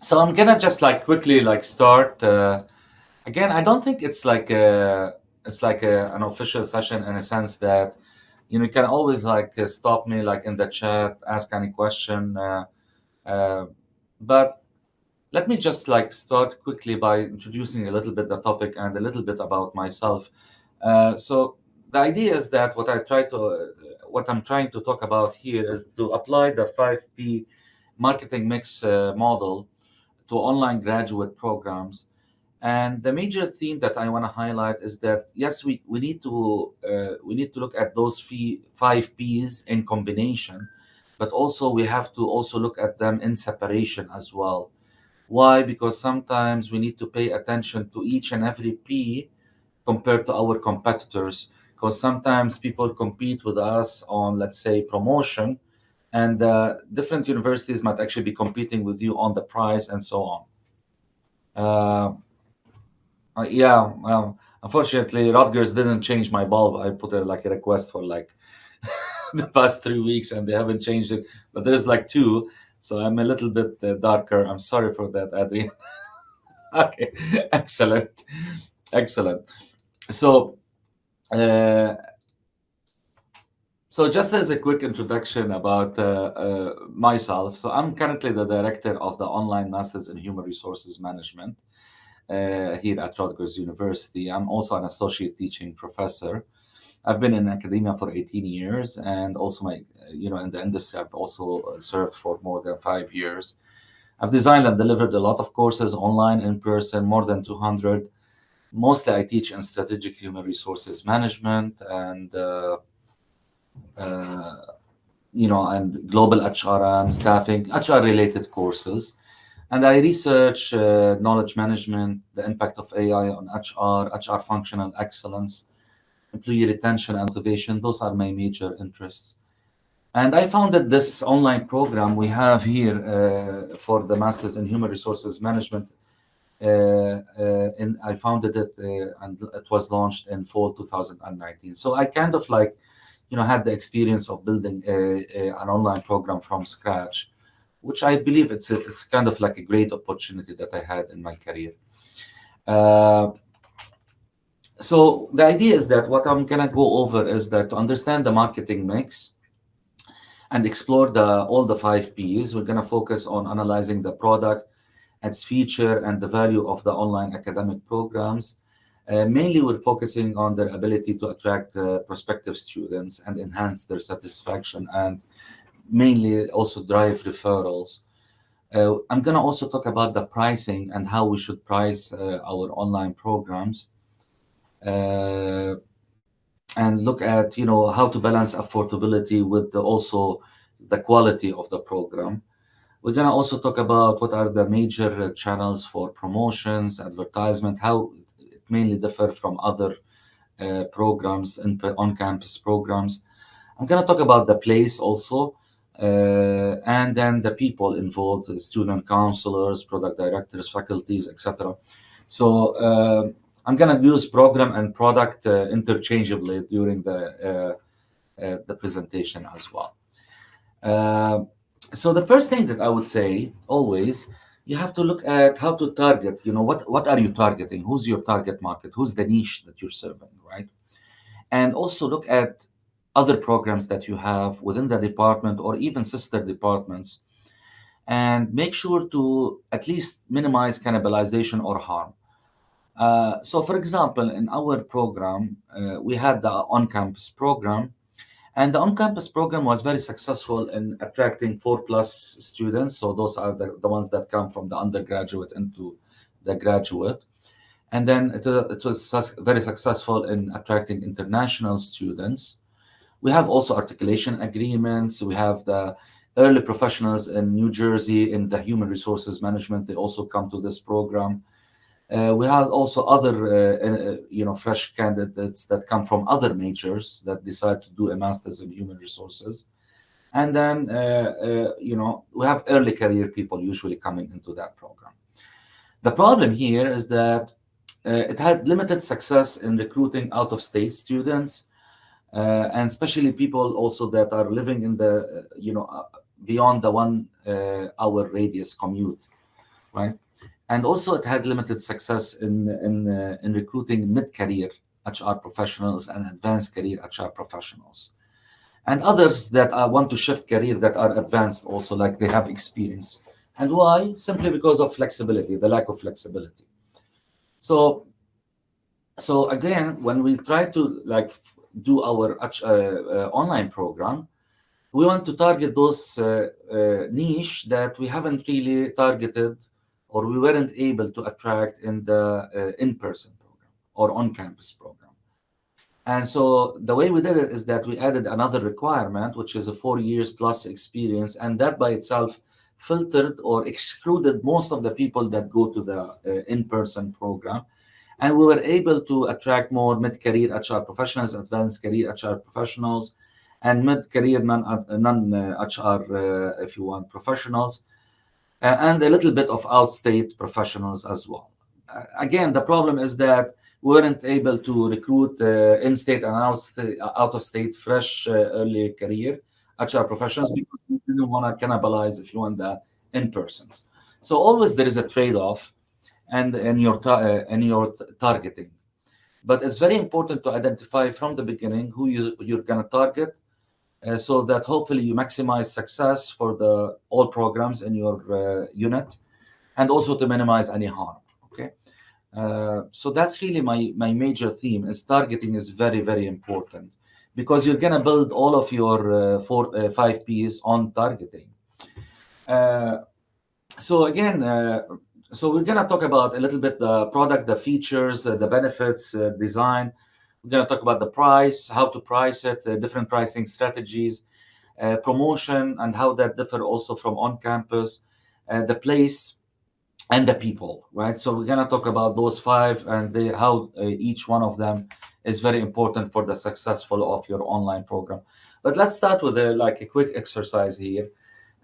So I'm gonna just like quickly like start. Again, I don't think it's like an official session in a sense that you can always like stop me like in the chat, ask any question. Uh, but let me just like start quickly by introducing a little bit the topic and a little bit about myself. So the idea is that what I'm trying to talk about here is to apply the 5P marketing mix model to online graduate programs. And the major theme that I want to highlight is that yes, we need to look at those 5 Ps in combination, but also we have to also look at them in separation as well. Why? Because sometimes we need to pay attention to each and every P compared to our competitors. Because sometimes people compete with us on, let's say, promotion, and different universities might actually be competing with you on the price and so on. Uh, yeah, well, unfortunately, Rutgers didn't change my bulb. I put like a request for like the past 3 weeks, and they haven't changed it. But there's like two, so I'm a little bit darker. I'm sorry for that, Adrian. Okay, excellent, excellent. So, uh, so just as a quick introduction about myself, so I'm currently the director of the online masters in human resources management here at Rutgers University. I'm also an associate teaching professor. I've been in academia for 18 years, and also in the industry, I've also served for more than 5 years. I've designed and delivered a lot of courses online, in person, more than 200. Mostly, I teach in strategic human resources management and uh, and global HRM, staffing, HR related courses. And I research knowledge management, the impact of AI on HR functional excellence, employee retention and motivation. Those are my major interests. And I founded this online program we have here for the Masters in Human Resources Management. And I founded it, and it was launched in fall 2019. So I kind of like, had the experience of building an online program from scratch, which I believe it's kind of like a great opportunity that I had in my career. Uh, so the idea is that what I'm gonna go over is that to understand the marketing mix and explore all the 5 Ps, we're gonna focus on analyzing the product, its feature, and the value of the online academic programs. Mainly, we're focusing on their ability to attract prospective students and enhance their satisfaction, and mainly also drive referrals. I'm going to also talk about the pricing and how we should price our online programs, uh, and look at how to balance affordability with also the quality of the program. We're going to also talk about what are the major channels for promotions, advertisement, how it mainly differ from other programs and on-campus programs. I'm going to talk about the place also, and then the people involved, the student counselors, product directors, faculties, etc. So I'm going to use program and product interchangeably during the presentation as well. Uh, so the first thing that I would say always, you have to look at how to target. What are you targeting? Who's your target market? Who's the niche that you're serving, right? And also look at other programs that you have within the department or even sister departments, and make sure to at least minimize cannibalization or harm. So, for example, in our program, we had the on-campus program, and the on-campus program was very successful in attracting 4+ students. So those are the ones that come from the undergraduate into the graduate. And then it was very successful in attracting international students. We have also articulation agreements. We have the early professionals in New Jersey in the human resources management. They also come to this program. We have also other, fresh candidates that come from other majors that decide to do a master's in human resources. And then, we have early career people usually coming into that program. The problem here is that it had limited success in recruiting out of state students, and especially people also that are living in the, beyond the 1 hour radius commute. right? And also, it had limited success in recruiting mid-career HR professionals and advanced career HR professionals, and others that want to shift career that are advanced also, like they have experience. And why? Simply because of flexibility, the lack of flexibility. So, so again, when we try to like do our online program, we want to target those niche that we haven't really targeted or we weren't able to attract in the in-person program or on-campus program. And so the way we did it is that we added another requirement, which is a 4 years plus experience, and that by itself filtered or excluded most of the people that go to the in-person program. And we were able to attract more mid-career HR professionals, advanced career HR professionals, and mid-career non-HR, if you want, professionals, and a little bit of outstate professionals as well. Again, the problem is that we weren't able to recruit in-state and out-of-state fresh early career HR professionals because we didn't want to cannibalize, if you want, the in-persons. So always there is a trade-off and in your targeting. But it's very important to identify from the beginning who you're going to target, so that hopefully you maximize success for the all programs in your unit, and also to minimize any harm. Okay, so that's really my major theme. Is targeting is very, very important, because you're gonna build all of your 5 Ps on targeting. So again, so we're gonna talk about a little bit the product, the features, the benefits, design. We're going to talk about the price, how to price it, different pricing strategies, promotion, and how that differ also from on-campus, the place, and the people, right? So we're going to talk about those 5 and how each one of them is very important for the successful of your online program. But let's start with a quick exercise here.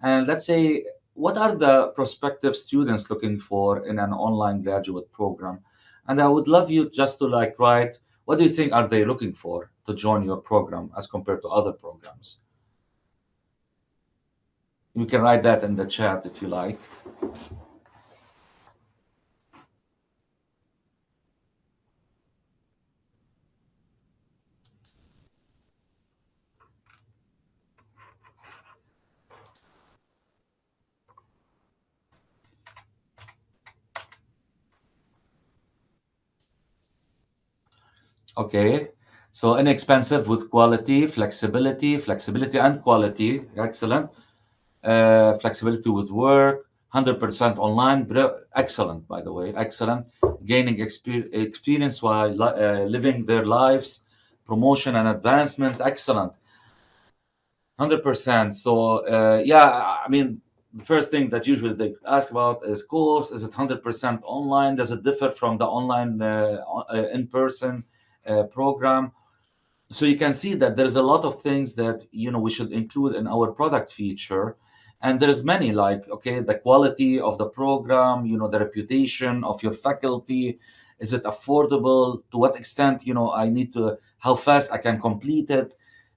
And let's say, what are the prospective students looking for in an online graduate program? And I would love you just to write, what do you think are they looking for to join your program as compared to other programs? You can write that in the chat if you like. Okay, so inexpensive with quality, flexibility and quality. Excellent. Flexibility with work, 100% online. Excellent, by the way. Excellent. Gaining experience while living their lives, promotion and advancement. Excellent. 100%. So, yeah, I mean, the first thing that usually they ask about is course. Is it 100% online? Does it differ from the online in-person program? So you can see that there's a lot of things that we should include in our product feature, and there's many, okay, the quality of the program, the reputation of your faculty. Is it affordable? To what extent I need to, how fast I can complete it?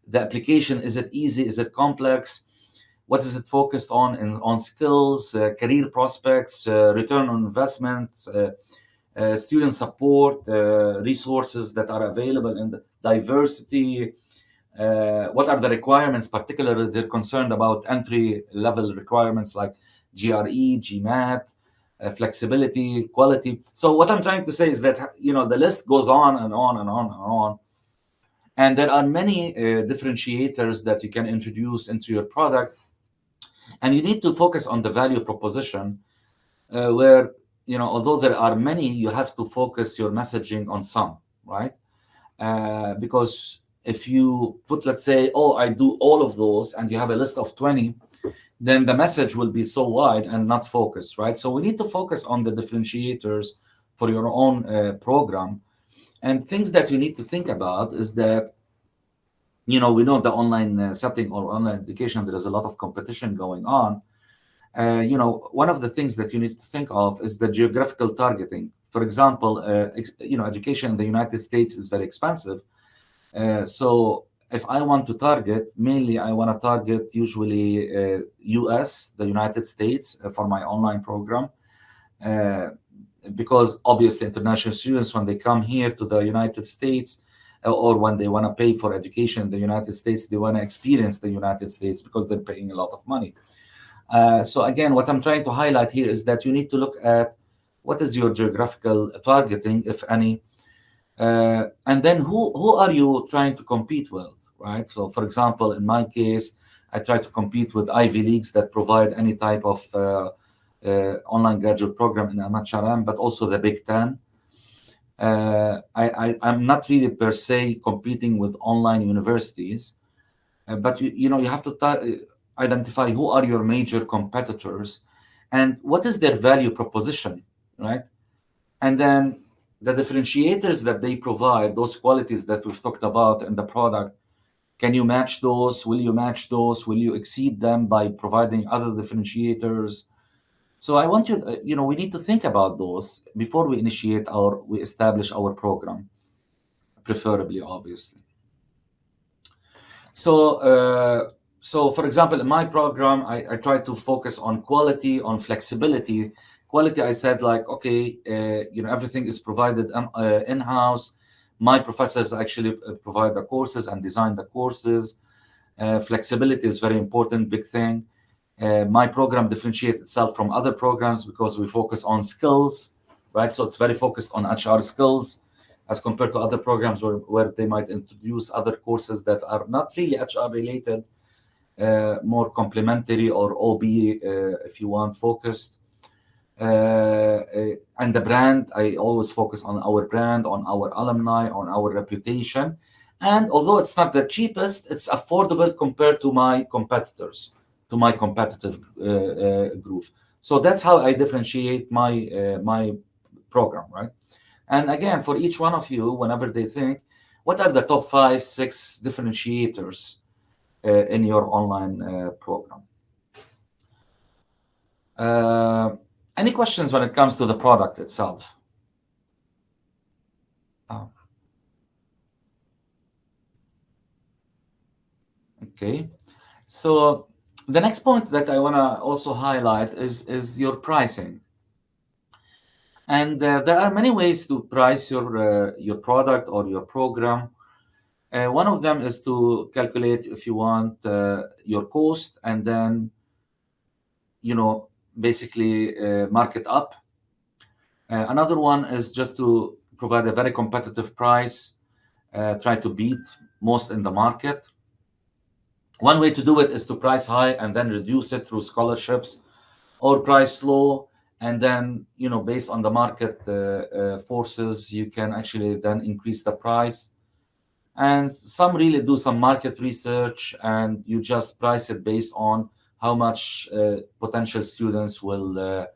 The application, is it easy? Is it complex? What is it focused on skills, career prospects, return on investment, student support, resources that are available, in the diversity. What are the requirements? Particularly, they're concerned about entry-level requirements like GRE, GMAT, flexibility, quality. So what I'm trying to say is that the list goes on and on and on and on, and there are many differentiators that you can introduce into your product, and you need to focus on the value proposition, where although there are many, you have to focus your messaging on some, right? Because if you put, let's say, oh, I do all of those, and you have a list of 20, then the message will be so wide and not focused, right? So we need to focus on the differentiators for your own program. And things that you need to think about is that, we know the online setting or online education, there is a lot of competition going on. One of the things that you need to think of is the geographical targeting. For example, education in the United States is very expensive. So if I want to target, mainly I want to target usually US, the United States, for my online program. because obviously international students, when they come here to the United States, or when they want to pay for education in the United States, they want to experience the United States because they're paying a lot of money. So again, what I'm trying to highlight here is that you need to look at what is your geographical targeting, if any, and then who are you trying to compete with, right? So for example, in my case, I try to compete with Ivy Leagues that provide any type of online graduate program in MHRM, but also the Big Ten. I'm not really per se competing with online universities, but you have to identify who are your major competitors and what is their value proposition, right? And then the differentiators that they provide, those qualities that we've talked about in the product, can you match those? Will you match those? Will you exceed them by providing other differentiators? So I want you, we need to think about those before we we establish our program, preferably, obviously. So for example, in my program, I try to focus on quality, on flexibility. Quality, I said, like, okay, everything is provided in-house. My professors actually provide the courses and design the courses. Flexibility is very important, big thing. My program differentiates itself from other programs because we focus on skills, right? So it's very focused on HR skills as compared to other programs where they might introduce other courses that are not really HR related, more complementary or OB, if you want, focused. And the brand, I always focus on our brand, on our alumni, on our reputation. And although it's not the cheapest, it's affordable compared to my competitors, to my competitive group. So that's how I differentiate my program, right? And again, for each one of you, whenever they think, what are the top 5, 6 differentiators in your online program? Any questions when it comes to the product itself? Okay. So the next point that I want to also highlight is your pricing. And there are many ways to price your product or your program. One of them is to calculate, if you want, your cost, and then basically mark it up. Another one is just to provide a very competitive price, try to beat most in the market. One way to do it is to price high and then reduce it through scholarships, or price low, and then, based on the market forces, you can actually then increase the price. And some really do some market research, and you just price it based on how much potential students will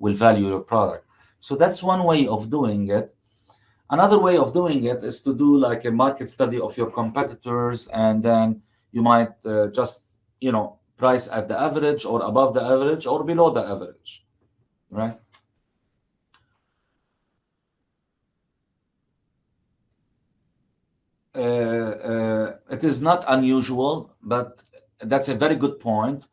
value your product. So that's one way of doing it. Another way of doing it is to do like a market study of your competitors, and then you might just, price at the average or above the average or below the average, right? It is not unusual, but that's a very good point.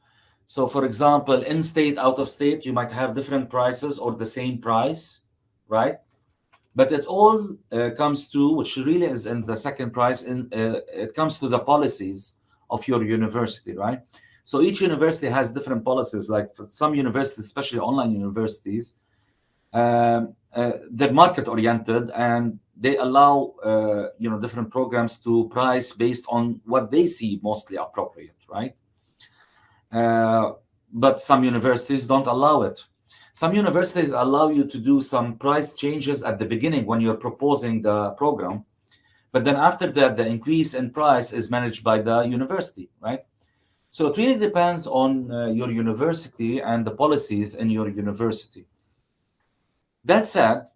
So for example, in-state, out-of-state, you might have different prices or the same price, right? But it all comes to, which really is in the second price, it comes to the policies of your university, right? So each university has different policies. Like for some universities, especially online universities, they're market-oriented, and they allow different programs to price based on what they see mostly appropriate, right? But some universities don't allow it. Some universities allow you to do some price changes at the beginning when you're proposing the program, but then after that, the increase in price is managed by the university, right? So it really depends on your university and the policies in your university. That said,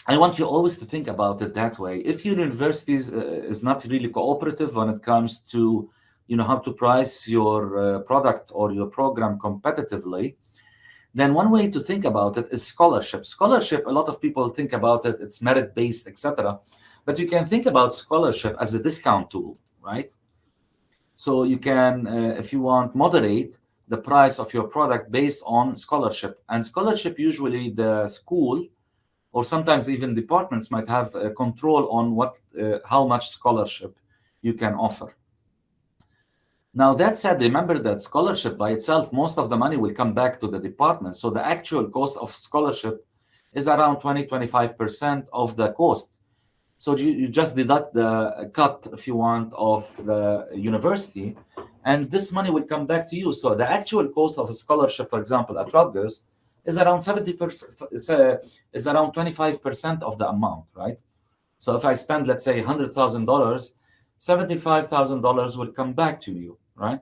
I want you always to think about it that way. If your university is not really cooperative when it comes to, how to price your product or your program competitively, then one way to think about it is scholarship. Scholarship, a lot of people think about it, it's merit-based, etc. But you can think about scholarship as a discount tool, right? So you can, if you want, moderate the price of your product based on scholarship. And scholarship, usually the school or sometimes even departments might have control on how much scholarship you can offer. Now, that said, remember that scholarship by itself, most of the money will come back to the department. So the actual cost of scholarship is around 20-25% of the cost. So you just deduct the cut, if you want, of the university, and this money will come back to you. So the actual cost of a scholarship, for example, at Rutgers, is around 70%, is around 25% of the amount, right? So if I spend, let's say, $100,000, $75,000 will come back to you, right?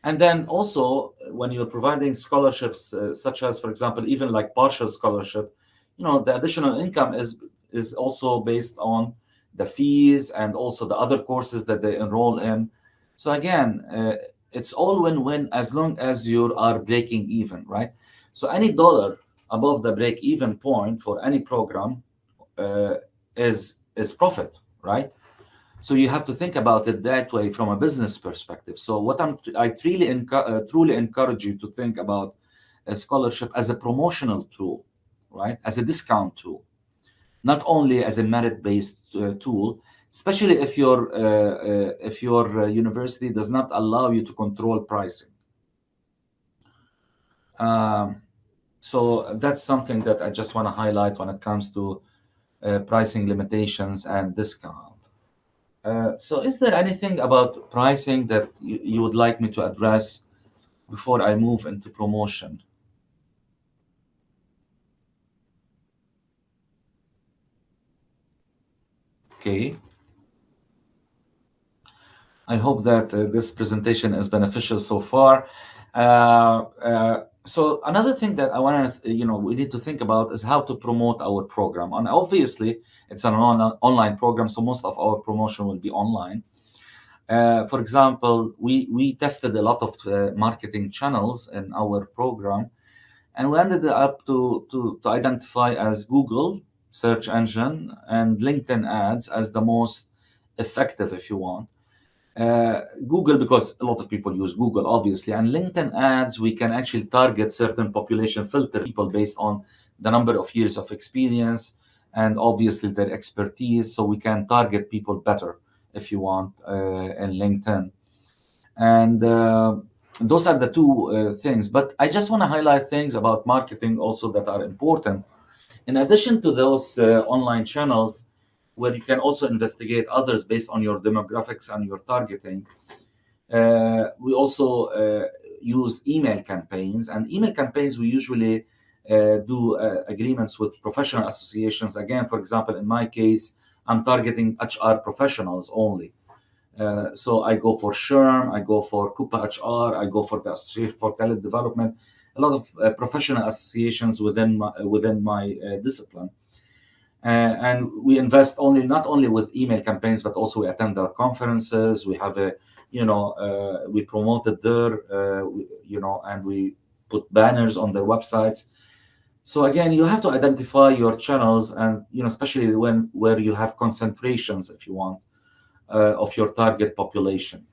And then also, when you're providing scholarships, such as, for example, even like partial scholarship, the additional income is also based on the fees and also the other courses that they enroll in. So again, it's all win-win as long as you are breaking even, right? So any dollar above the break-even point for any program is profit, right? So you have to think about it that way from a business perspective. So I truly encourage you to think about a scholarship as a promotional tool, right? As a discount tool, not only as a merit-based tool, especially if your university does not allow you to control pricing. So that's something that I just want to highlight when it comes to pricing limitations and discount. So is there anything about pricing that you would like me to address before I move into promotion? Okay. I hope that this presentation is beneficial so far. So another thing that I want to, we need to think about is how to promote our program. And obviously, it's an online program, so most of our promotion will be online. For example, we tested a lot of marketing channels in our program, and we ended up to identify as Google search engine and LinkedIn ads as the most effective, if you want. Google, because a lot of people use Google, obviously, and LinkedIn ads, we can actually target certain population, filter people based on the number of years of experience and obviously their expertise. So we can target people better, if you want, in LinkedIn. And those are the two things. But I just want to highlight things about marketing also that are important. In addition to those online channels, where you can also investigate others based on your demographics and your targeting. We also use email campaigns, and email campaigns we usually do agreements with professional associations. Again, for example, in my case, I'm targeting HR professionals only. So I go for SHRM, I go for Coupa HR, I go for the Association for Talent Development, a lot of professional associations within my discipline. And we invest not only with email campaigns, but also we attend our conferences. We have we promote it there, and we put banners on their websites. So again, you have to identify your channels, and especially where you have concentrations, if you want, of your target population.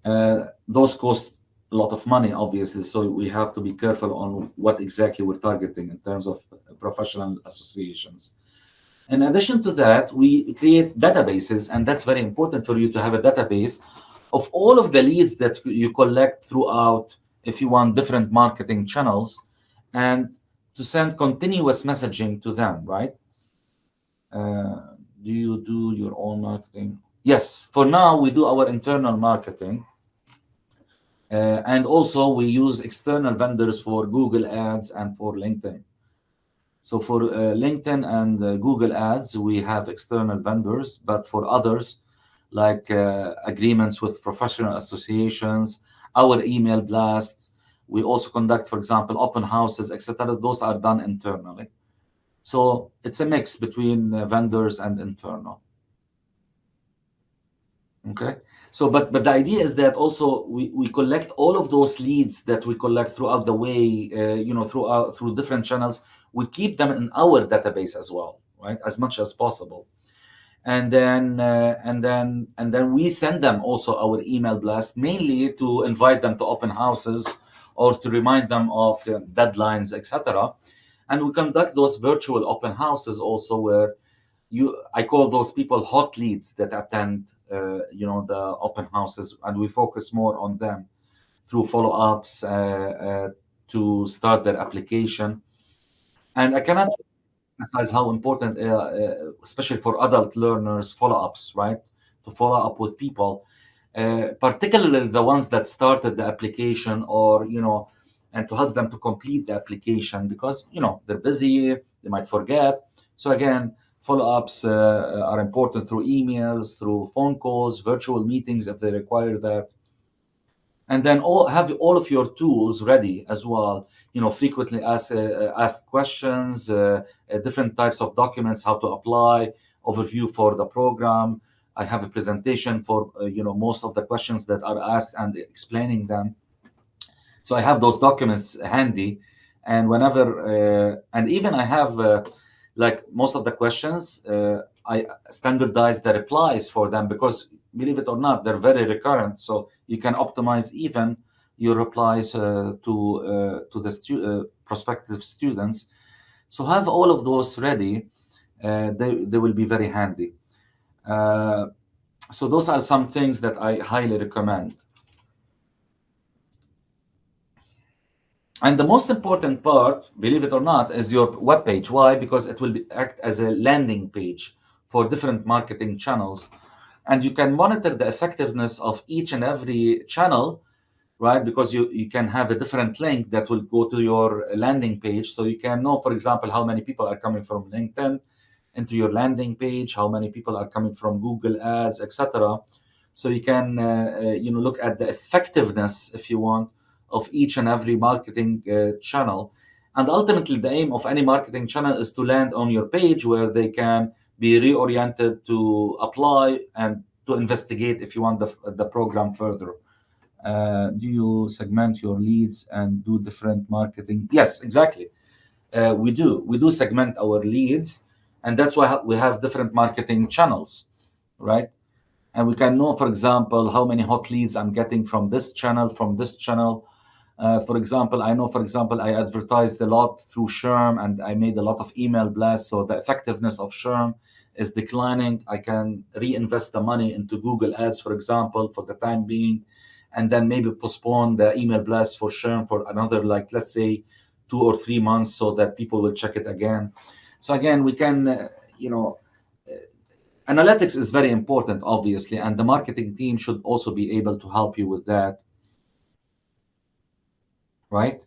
Those cost a lot of money, obviously, so we have to be careful on what exactly we're targeting in terms of professional associations. In addition to that, we create databases, and that's very important for you to have a database of all of the leads that you collect throughout, if you want, different marketing channels, and to send continuous messaging to them, right? Do you do your own marketing? Yes, for now, we do our internal marketing. And also we use external vendors for Google Ads and for LinkedIn. So for LinkedIn and Google Ads, we have external vendors, but for others, like agreements with professional associations, our email blasts, we also conduct, for example, open houses, etc. Those are done internally. So it's a mix between vendors and internal. Okay. So, but the idea is that also we collect all of those leads that we collect throughout the way, through different channels. We keep them in our database as well, right? As much as possible. and then we send them also our email blast, mainly to invite them to open houses or to remind them of the deadlines, etc. And we conduct those virtual open houses also, where I call those people hot leads that attend the open houses, and we focus more on them through follow-ups to start their application. And I cannot emphasize how important, especially for adult learners, follow-ups, right? To follow up with people, particularly the ones that started the application, or and to help them to complete the application, because they're busy, they might forget. So again, follow-ups are important through emails, through phone calls, virtual meetings if they require that. And then have all of your tools ready as well. Frequently asked questions, different types of documents, how to apply, overview for the program. I have a presentation for most of the questions that are asked and explaining them. So I have those documents handy, and and even I have like most of the questions, I standardize the replies for them, because believe it or not, they're very recurrent. So you can optimize even your replies to the prospective students. So have all of those ready. They will be very handy. So those are some things that I highly recommend. And the most important part, believe it or not, is your web page. Why? Because it will act as a landing page for different marketing channels. And you can monitor the effectiveness of each and every channel, right? Because you can have a different link that will go to your landing page. So you can know, for example, how many people are coming from LinkedIn into your landing page, how many people are coming from Google Ads, etc. So you can look at the effectiveness, if you want, of each and every marketing channel. And ultimately, the aim of any marketing channel is to land on your page, where they can be reoriented to apply and to investigate if you want the program further. Do you segment your leads and do different marketing? Yes, exactly. We do segment our leads, and that's why we have different marketing channels, right? And we can know, for example, how many hot leads I'm getting from this channel, from this channel. For example, I know, I advertised a lot through SHRM, and I made a lot of email blasts. So the effectiveness of SHRM is declining. I can reinvest the money into Google Ads, for example, for the time being, and then maybe postpone the email blast for SHRM for another, like, let's say, 2 or 3 months, so that people will check it again. So again, we can, analytics is very important, obviously, and the marketing team should also be able to help you with that, right?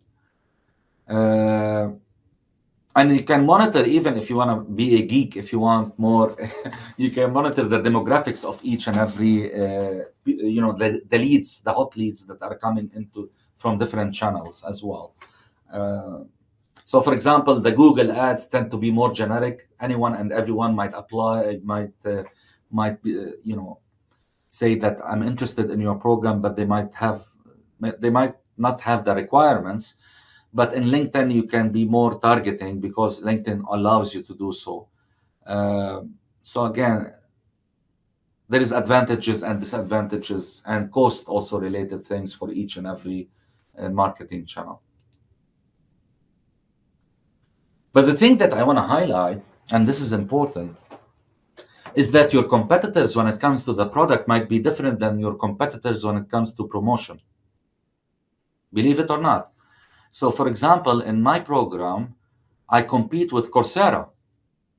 And you can monitor, even if you want to be a geek, if you want more, you can monitor the demographics of each and every, the leads, the hot leads that are coming into from different channels as well. So, for example, the Google Ads tend to be more generic. Anyone and everyone might apply, might be, say that I'm interested in your program, but they might not have the requirements. But in LinkedIn, you can be more targeting, because LinkedIn allows you to do so. So again, there is advantages and disadvantages, and cost also related things for each and every marketing channel. But the thing that I want to highlight, and this is important, is that your competitors, when it comes to the product, might be different than your competitors when it comes to promotion. Believe it or not. So, for example, in my program, I compete with Coursera.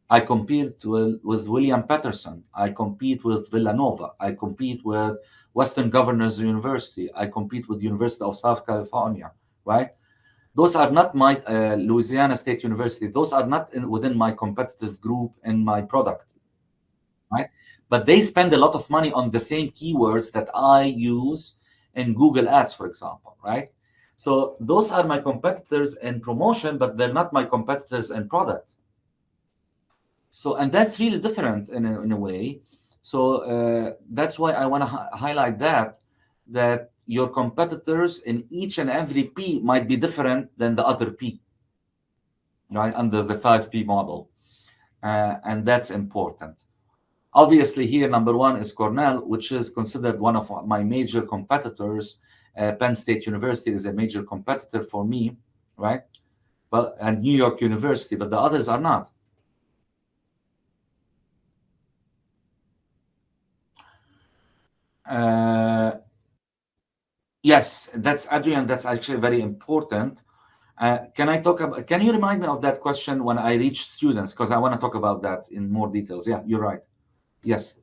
I compete with William Patterson. I compete with Villanova. I compete with Western Governors University. I compete with University of South California, right? Those are not my Louisiana State University. Those are not within my competitive group in my product, right? But they spend a lot of money on the same keywords that I use in Google Ads, for example, right? So those are my competitors in promotion, but they're not my competitors in product. So, and that's really different in a way. So that's why I want to highlight that your competitors in each and every P might be different than the other P, right? Under the 5P model. And that's important. Obviously, here number one is Cornell, which is considered one of my major competitors. Penn State University is a major competitor for me, right? But and New York University, but the others are not. Yes, that's Adrian. That's actually very important. Can I talk about? Can you remind me of that question when I reach students? Because I want to talk about that in more details. Yeah, you're right. Yes.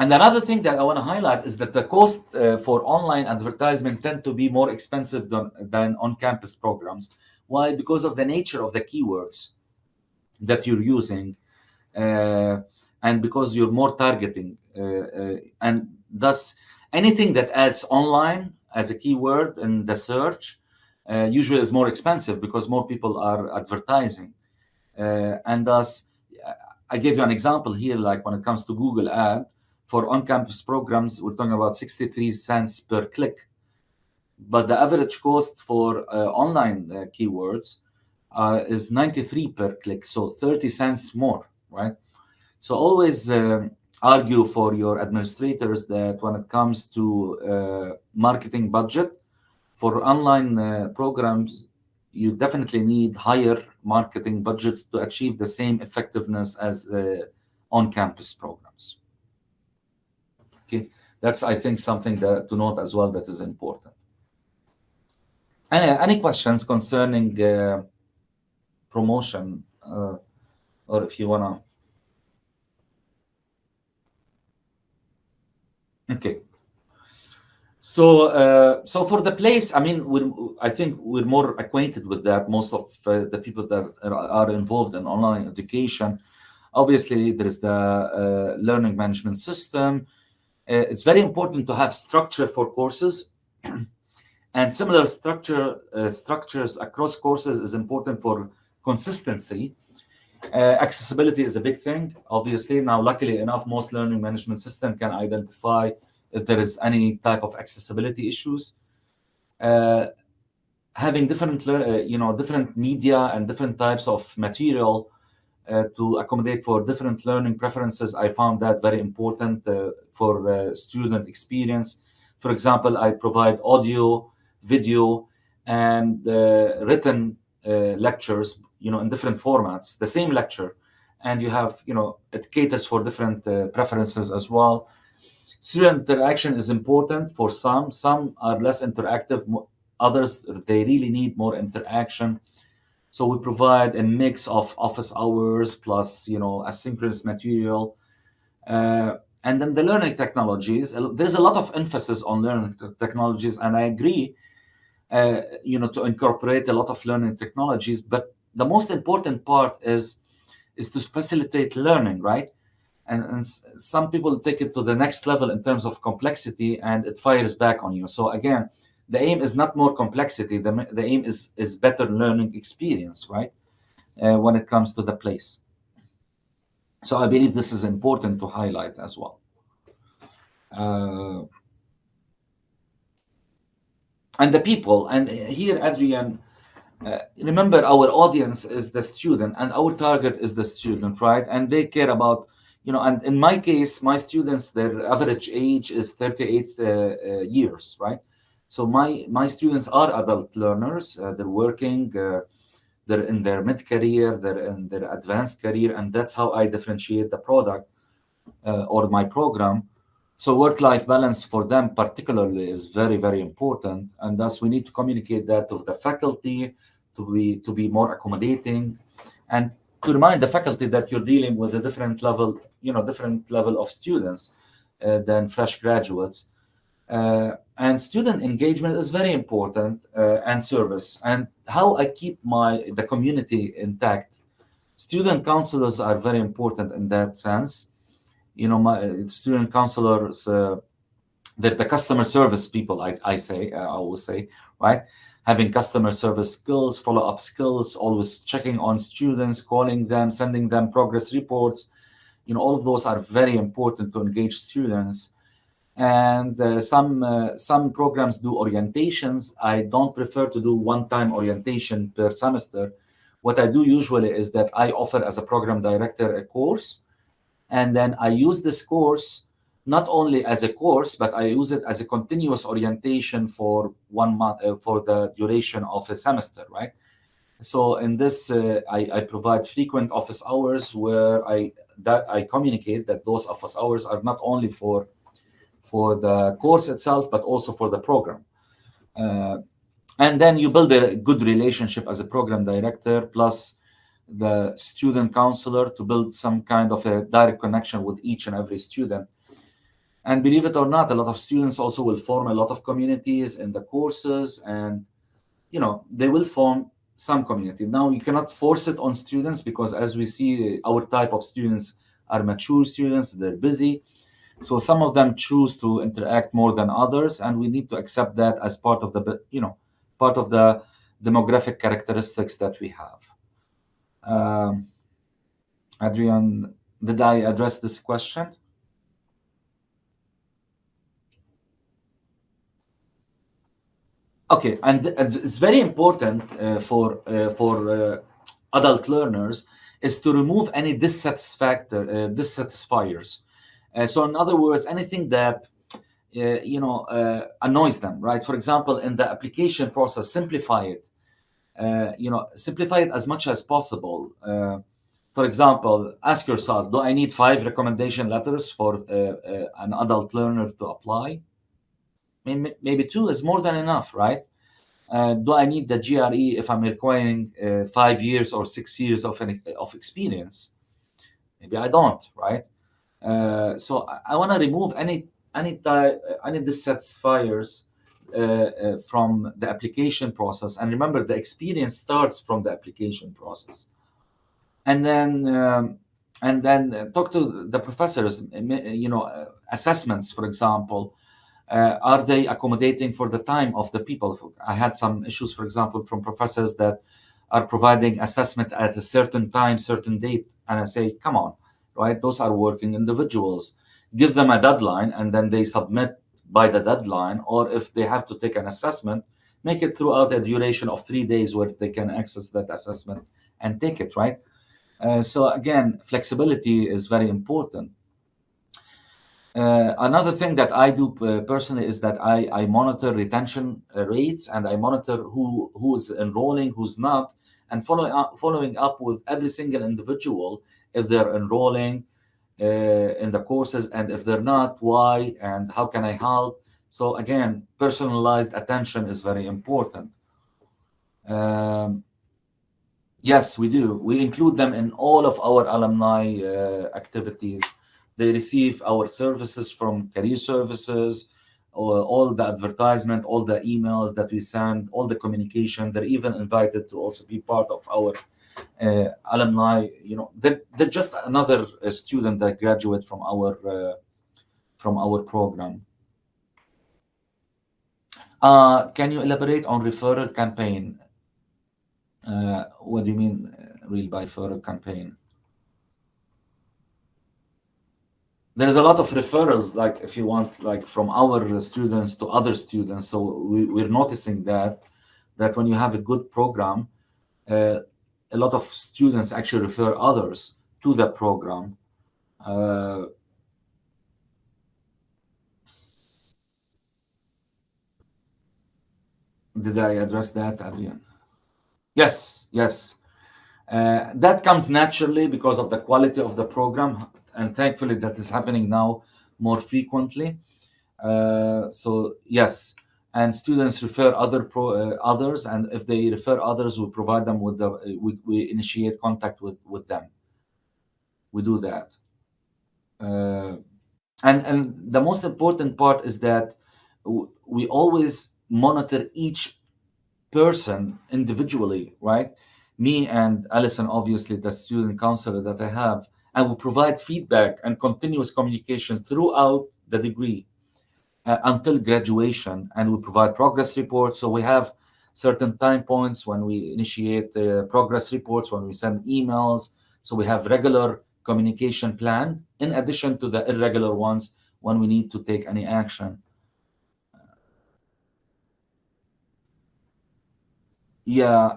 And another thing that I want to highlight is that the cost for online advertisement tend to be more expensive than on-campus programs. Why? Because of the nature of the keywords that you're using, and because you're more targeting, and thus anything that adds online as a keyword in the search usually is more expensive because more people are advertising, and thus I gave you an example here, like when it comes to Google Ad, for on-campus programs, we're talking about 63 cents per click. But the average cost for online keywords is 93 per click, so 30 cents more, right? So always argue for your administrators that when it comes to marketing budget for online programs, you definitely need higher marketing budget to achieve the same effectiveness as on-campus programs. Okay, that's I think something that to note as well that is important. Any questions concerning promotion, or if you wanna? Okay. So for the place, I mean, I think we're more acquainted with that. Most of the people that are involved in online education, obviously, there is the learning management system. It's very important to have structure for courses, and similar structures across courses is important for consistency. Accessibility is a big thing, obviously. Now, luckily enough, most learning management system can identify if there is any type of accessibility issues. Having different, different media and different types of material to accommodate for different learning preferences, I found that very important for student experience. For example, I provide audio, video, and written lectures, in different formats, the same lecture, and you have, it caters for different preferences as well. Student interaction is important for some are less interactive, others they really need more interaction. So we provide a mix of office hours plus, asynchronous material. And then the learning technologies, there's a lot of emphasis on learning technologies, and I agree, to incorporate a lot of learning technologies. But the most important part is to facilitate learning, right? And some people take it to the next level in terms of complexity, and it fires back on you. So again, the aim is not more complexity. The aim is better learning experience, right? When it comes to the place. So I believe this is important to highlight as well. And the people, and here, Adrian, remember our audience is the student, and our target is the student, right? And they care about, and in my case, my students, their average age is 38 years, right? So my students are adult learners. They're working, they're in their mid-career, they're in their advanced career, and that's how I differentiate the product or my program. So work-life balance for them particularly is very, very important, and thus we need to communicate that to the faculty to be more accommodating, and to remind the faculty that you're dealing with a different level of students than fresh graduates. And student engagement is very important, and service, and how I keep the community intact. Student counselors are very important in that sense. My student counselors, they're the customer service people, I will say, right? Having customer service skills, follow-up skills, always checking on students, calling them, sending them progress reports. All of those are very important to engage students. And some programs do orientations. I don't prefer to do one-time orientation per semester. What I do usually is that I offer as a program director a course, And then I use this course not only as a course, but I use it as a continuous orientation for 1 month, for the duration of a semester, right? So in this, I provide frequent office hours where I communicate that those office hours are not only for the course itself, but also for the program. And then you build a good relationship as a program director plus the student counselor to build some kind of a direct connection with each and every student. And believe it or not, a lot of students also will form a lot of communities in the courses, and they will form some community. Now you cannot force it on students because, as we see, our type of students are mature students, they're busy. So some of them choose to interact more than others, and we need to accept that as part of the demographic characteristics that we have. Adrian, did I address this question? Okay, and it's very important for adult learners is to remove any dissatisfiers. So, in other words, anything that annoys them, right? For example, in the application process, simplify it. Simplify it as much as possible. For example, ask yourself: do I need 5 recommendation letters for an adult learner to apply? Maybe 2 is more than enough, right? Do I need the GRE if I'm requiring 5 years or 6 years of experience? Maybe I don't, right? So I want to remove any dissatisfiers from the application process. And remember, the experience starts from the application process. And then talk to the professors. Assessments, for example. Are they accommodating for the time of the people? I had some issues, for example, from professors that are providing assessment at a certain time, certain date. And I say, come on, right? Those are working individuals. Give them a deadline and then they submit by the deadline. Or if they have to take an assessment, make it throughout a duration of 3 days where they can access that assessment and take it, right? So again, flexibility is very important. Another thing that I do personally is that I monitor retention rates, and I monitor who's enrolling, who's not, and following up with every single individual if they're enrolling in the courses, and if they're not, why, and how can I help. So again, personalized attention is very important. Yes, we do. We include them in all of our alumni activities. They receive our services from career services, or all the advertisement, all the emails that we send, all the communication. They're even invited to also be part of our alumni. They're just another student that graduate from our program. Can you elaborate on referral campaign? What do you mean, real by referral campaign? There's a lot of referrals, like if you want, like from our students to other students. So we're noticing that when you have a good program, a lot of students actually refer others to the program. Did I address that, Adrian? Yes, yes. That comes naturally because of the quality of the program, and thankfully that is happening now more frequently. So yes, and students refer others, and if they refer others, we provide them with we initiate contact with them. We do that, and the most important part is that we always monitor each person individually, right? Me and Alison, obviously, the student counselor that I have, and we provide feedback and continuous communication throughout the degree until graduation, and we provide progress reports. So we have certain time points when we initiate progress reports, when we send emails. So we have regular communication plan in addition to the irregular ones when we need to take any action. Yeah,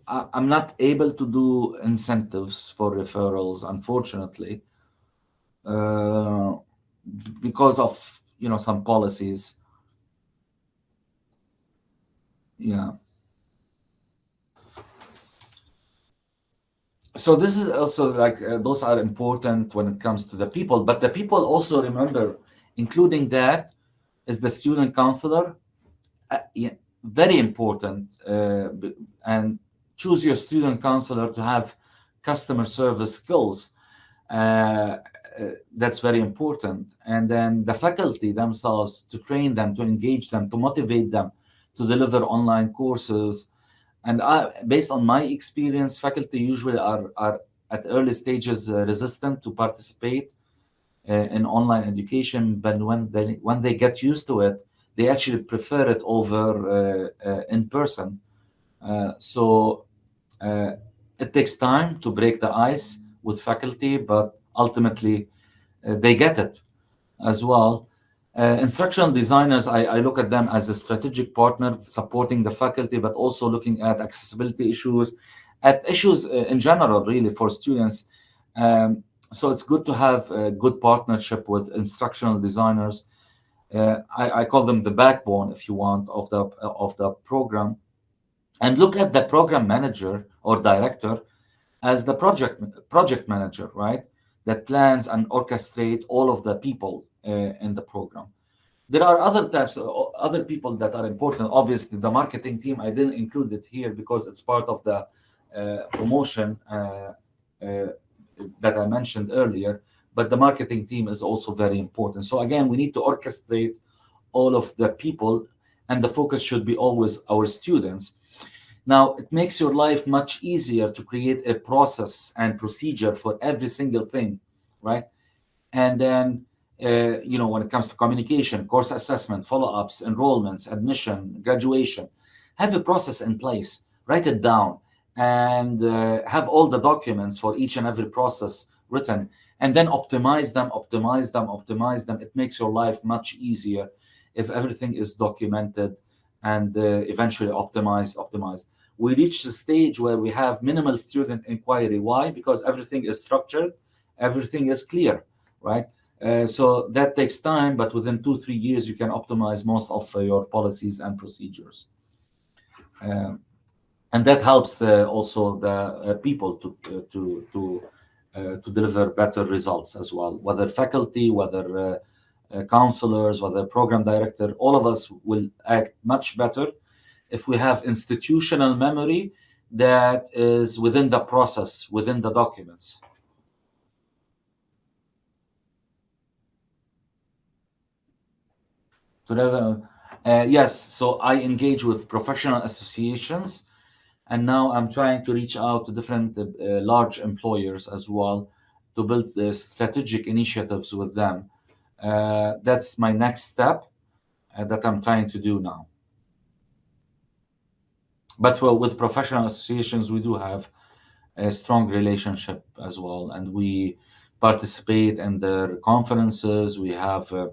I'm not able to do incentives for referrals, unfortunately. uh, because of some policies. Yeah. So this is also like those are important when it comes to the people, but the people also remember, including that, is the student counselor. Yeah, very important. And choose your student counselor to have customer service skills. Uh, that's very important. And then the faculty themselves, to train them, to engage them, to motivate them to deliver online courses. And based on my experience, faculty usually are at early stages resistant to participate in online education, but when they get used to it, they actually prefer it over in person. So uh, it takes time to break the ice with faculty, but ultimately they get it as well. Instructional designers, I look at them as a strategic partner supporting the faculty, but also looking at accessibility issues, at issues in general, really, for students. So it's good to have a good partnership with instructional designers. I call them the backbone, if you want, of the program, and look at the program manager or director as the project manager, right? That plans and orchestrate all of the people in the program. There are other types, other people that are important. Obviously, the marketing team, I didn't include it here because it's part of the promotion that I mentioned earlier. But the marketing team is also very important. So again, we need to orchestrate all of the people, and the focus should be always our students. Now, it makes your life much easier to create a process and procedure for every single thing, right? And then, when it comes to communication, course assessment, follow ups, enrollments, admission, graduation, have a process in place, write it down, and have all the documents for each and every process written, and then optimize them, optimize them, optimize them. It makes your life much easier if everything is documented and eventually optimized. We reach the stage where we have minimal student inquiry. Why? Because everything is structured, everything is clear, right? So that takes time, but within 2-3 years, you can optimize most of your policies and procedures. And that helps also the people to deliver better results as well. Whether faculty, whether counselors, whether program director, all of us will act much better if we have institutional memory that is within the process, within the documents. Yes, so I engage with professional associations, and now I'm trying to reach out to different large employers as well to build strategic initiatives with them. That's my next step that I'm trying to do now. But with professional associations, we do have a strong relationship as well, and we participate in their conferences. We have a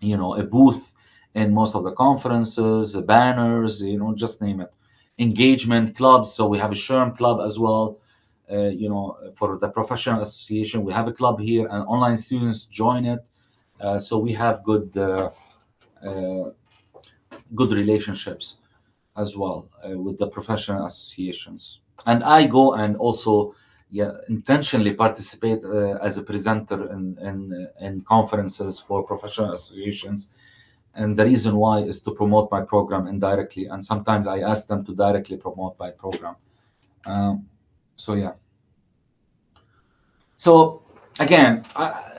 booth in most of the conferences, banners, just name it. Engagement clubs. So we have a SHRM club as well. For the professional association, we have a club here, and online students join it. So we have good relationships as well with the professional associations. And I go and also, intentionally participate as a presenter in conferences for professional associations. And the reason why is to promote my program indirectly, and sometimes I ask them to directly promote my program. So yeah. So again,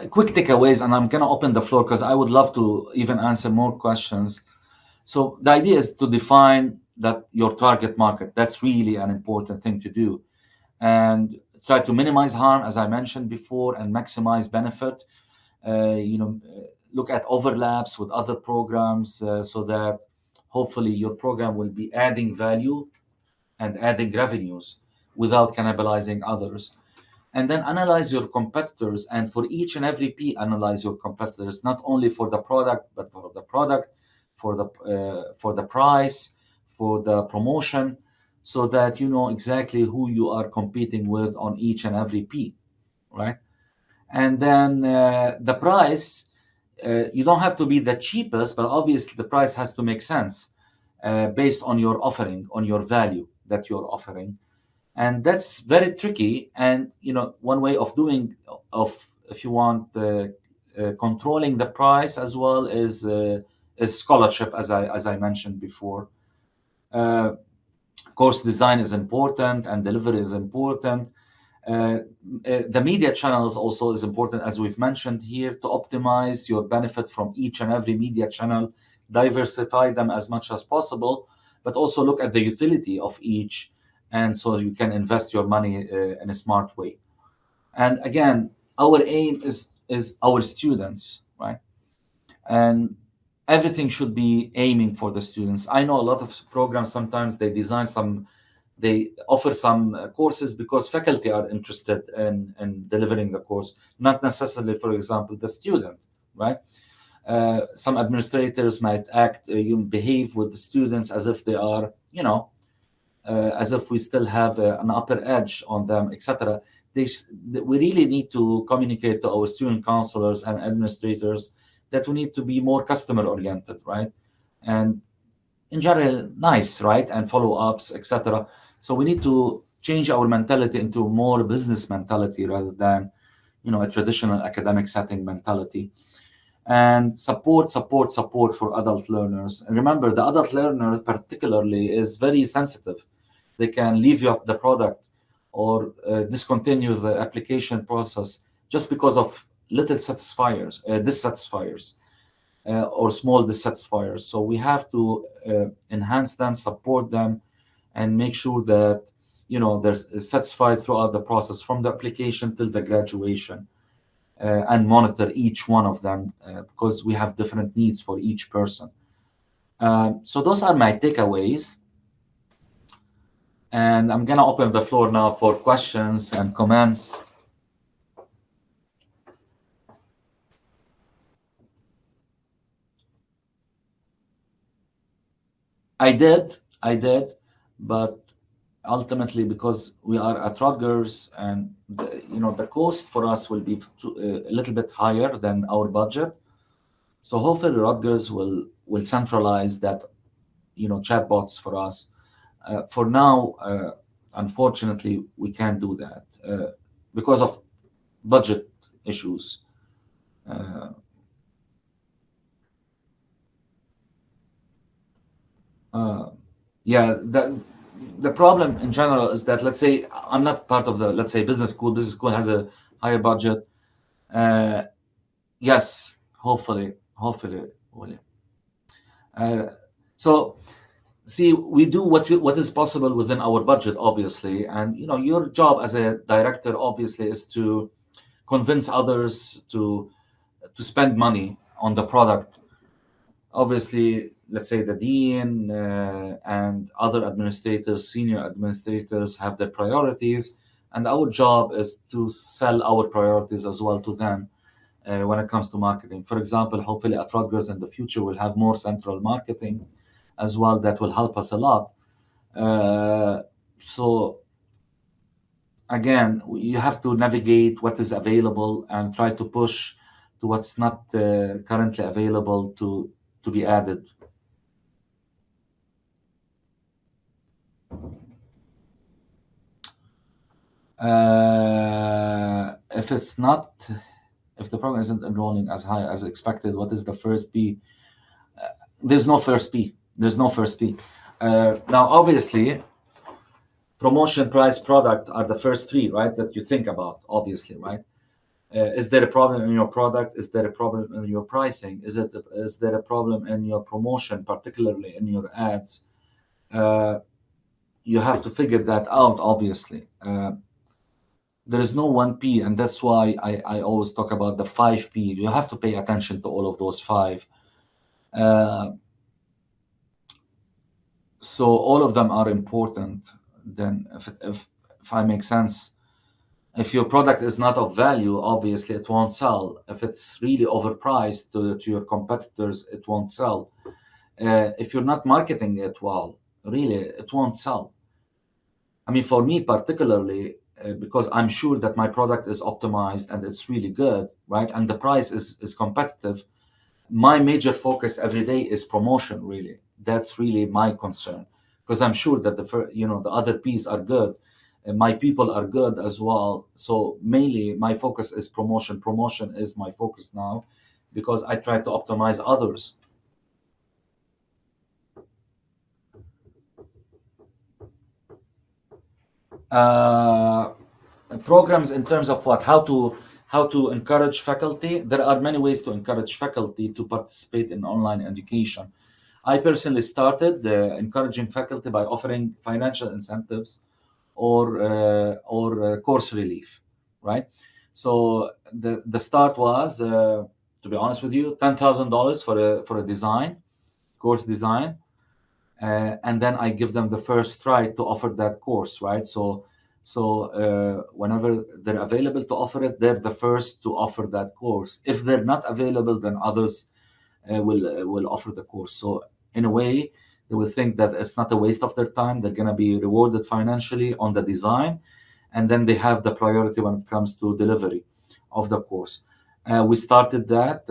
quick takeaways, and I'm gonna open the floor because I would love to even answer more questions. So the idea is to define that your target market. That's really an important thing to do, and try to minimize harm, as I mentioned before, and maximize benefit. Look at overlaps with other programs so that hopefully your program will be adding value and adding revenues without cannibalizing others. And then analyze your competitors, and for each and every P, analyze your competitors, not only for the product, but for the product, for the price, for the promotion, so that you know exactly who you are competing with on each and every P, right? And then the price, you don't have to be the cheapest, but obviously the price has to make sense based on your offering, on your value that you're offering. And that's very tricky. And one way of doing, if you want, controlling the price as well, is scholarship, as I mentioned before. Course design is important and delivery is important. The media channels also is important, as we've mentioned here, to optimize your benefit from each and every media channel, diversify them as much as possible, but also look at the utility of each, and so you can invest your money in a smart way. And again, our aim is our students, right? And everything should be aiming for the students. I know a lot of programs, sometimes they offer some courses because faculty are interested in delivering the course, not necessarily, for example, the student, right? Some administrators might behave with the students as if they are, as if we still have an upper edge on them, etc. We really need to communicate to our student counselors and administrators that we need to be more customer oriented, right? And in general, nice, right? And follow ups, etc. So we need to change our mentality into more business mentality rather than, a traditional academic setting mentality. And support for adult learners. And remember, the adult learner particularly is very sensitive. They can leave you the product or discontinue the application process just because of little dissatisfiers or small dissatisfiers. So we have to enhance them, support them, and make sure that they're satisfied throughout the process, from the application till the graduation, and monitor each one of them because we have different needs for each person. So those are my takeaways. And I'm going to open the floor now for questions and comments. I did, but ultimately, because we are at Rutgers, and the cost for us will be a little bit higher than our budget. So hopefully Rutgers will centralize that, chatbots for us. For now, unfortunately, we can't do that because of budget issues. Yeah, the problem in general is that, let's say I'm not part of the, let's say, business school. Business school has a higher budget. Yes, hopefully, William. So, see, we do what is possible within our budget, obviously, and your job as a director, obviously, is to convince others to spend money on the product. Obviously, let's say the dean and other administrators, senior administrators, have their priorities, and our job is to sell our priorities as well to them when it comes to marketing. For example, hopefully at Rutgers in the future we'll have more central marketing as well. That will help us a lot. So again, you have to navigate what is available and try to push to what's not currently available to be added. If the program isn't enrolling as high as expected, what is the first P? There's no first P. Now, obviously, promotion, price, product are the first three, right? That you think about, obviously, right? Is there a problem in your product? Is there a problem in your pricing? Is there a problem in your promotion, particularly in your ads? You have to figure that out, obviously. There is no one P, and that's why I always talk about the 5 P. You have to pay attention to all of those 5. So all of them are important. Then if I make sense, if your product is not of value, obviously it won't sell. If it's really overpriced to your competitors, it won't sell. If you're not marketing it well, really, it won't sell. I mean, for me particularly, because I'm sure that my product is optimized and it's really good, right? And the price is competitive. My major focus every day is promotion. Really, that's really my concern, because I'm sure that the other piece are good, and my people are good as well. So mainly my focus is promotion. Promotion is my focus now, because I try to optimize others. Uh, Programs in terms of what? How to encourage faculty? There are many ways to encourage faculty to participate in online education. I personally started encouraging faculty by offering financial incentives or course relief, right? So the start was, to be honest with you, $10,000 for a design course design, and then I give them the first try to offer that course, right? So whenever they're available to offer it, they're the first to offer that course. If they're not available, then others will offer the course. So in a way, they will think that it's not a waste of their time. They're going to be rewarded financially on the design, and then they have the priority when it comes to delivery of the course. We started that,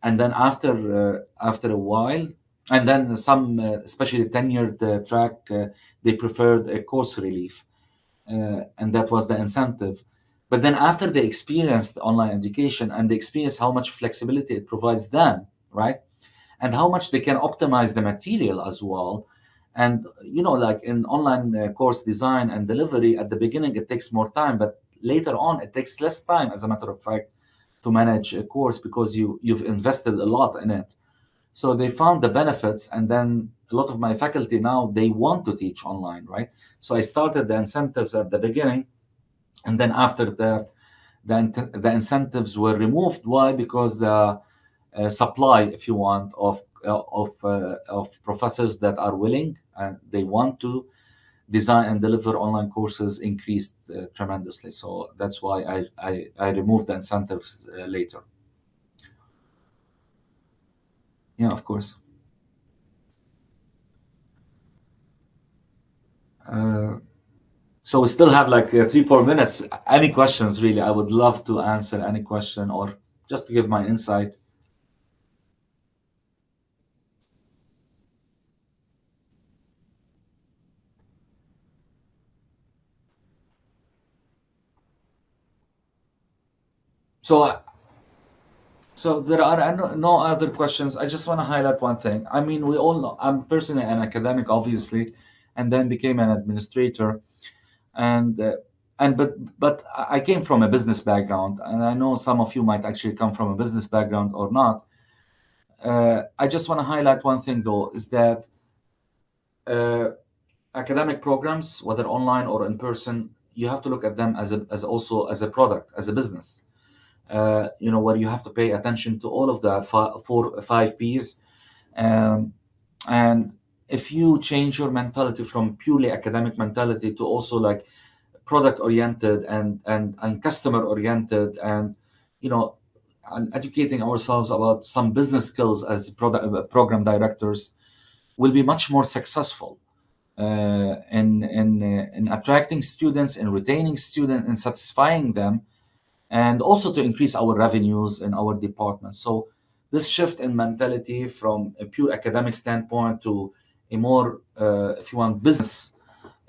and then after a while, and then some, especially tenured track, they preferred a course relief, and that was the incentive. But then after they experienced online education and they experienced how much flexibility it provides them, right, and how much they can optimize the material as well. And like in online course design and delivery, at the beginning it takes more time, but later on it takes less time, as a matter of fact, to manage a course, because you've invested a lot in it. So they found the benefits, and then a lot of my faculty now, they want to teach online, right? So I started the incentives at the beginning, and then after that, the incentives were removed. Why? Because the supply, if you want, of professors that are willing and they want to design and deliver online courses increased tremendously. So that's why I removed the incentives later. Yeah, of course. Uh, so we still have like 3-4 minutes. Any questions, really? I would love to answer any question, or just to give my insight. So So there are no other questions. I just want to highlight one thing. I mean, we all know I'm personally an academic, obviously, and then became an administrator. And but I came from a business background, and I know some of you might actually come from a business background or not. I just want to highlight one thing, though, is that uh, academic programs, whether online or in person, you have to look at them as also as a product, as a business. Where you have to pay attention to all of the 5 Ps. Um, and if you change your mentality from purely academic mentality to also like product oriented and customer oriented, and you know and educating ourselves about some business skills as program directors, will be much more successful in attracting students, in retaining students, and satisfying them, and also to increase our revenues in our department. So this shift in mentality from a pure academic standpoint to a more, if you want, business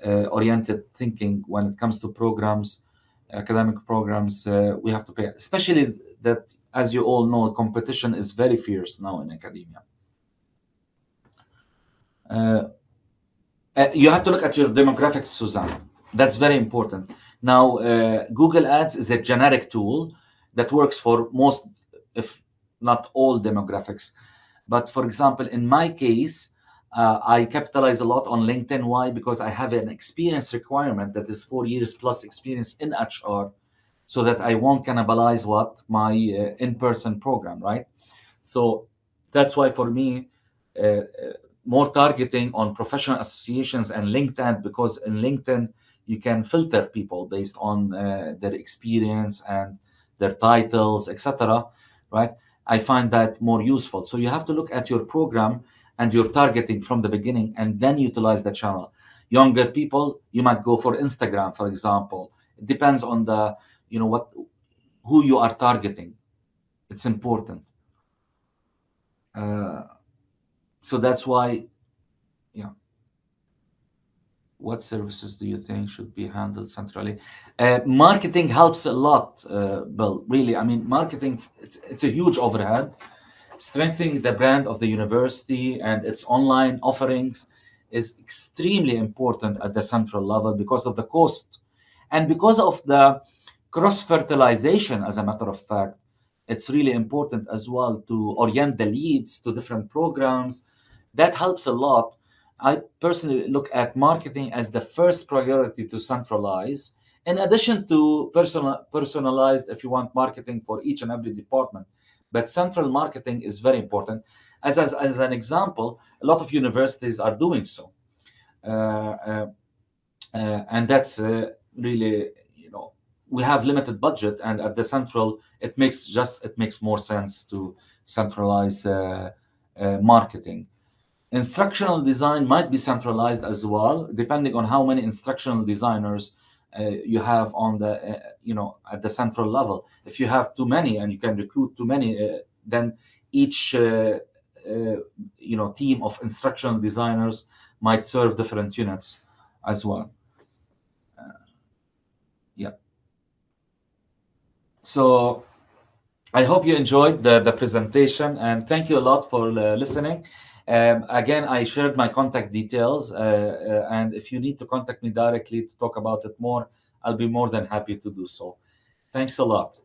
oriented thinking when it comes to programs, academic programs, we have to pay, especially that, as you all know, competition is very fierce now in academia. Uh, you have to look at your demographics, Suzanne. That's very important. Now, Google Ads is a generic tool that works for most, if not all, demographics. But for example, in my case, I capitalize a lot on LinkedIn. Why? Because I have an experience requirement that is 4 years plus experience in HR, so that I won't cannibalize what my in-person program, right? So that's why for me, uh, more targeting on professional associations and LinkedIn, because in LinkedIn you can filter people based on their experience and their titles, etc. Right? I find that more useful. So you have to look at your program and your targeting from the beginning, and then utilize the channel. Younger people, you might go for Instagram, for example. It depends on the, who you are targeting. It's important. So that's why, yeah. What services do you think should be handled centrally? Marketing helps a lot, Bill. Really, I mean, marketing, it's a huge overhead. Strengthening the brand of the university and its online offerings is extremely important at the central level because of the cost and because of the cross fertilization. As a matter of fact, it's really important as well to orient the leads to different programs. That helps a lot. I personally look at marketing as the first priority to centralize, in addition to personalized, if you want, marketing for each and every department. But central marketing is very important. As an example, a lot of universities are doing so. And that's really, we have limited budget, and at the central, it makes more sense to centralize marketing. Instructional design might be centralized as well, depending on how many instructional designers you have on the, at the central level. If you have too many and you can recruit too many, then each, team of instructional designers might serve different units as well. Yeah. So I hope you enjoyed the presentation, and thank you a lot for listening. Again, I shared my contact details, and if you need to contact me directly to talk about it more, I'll be more than happy to do so. Thanks a lot.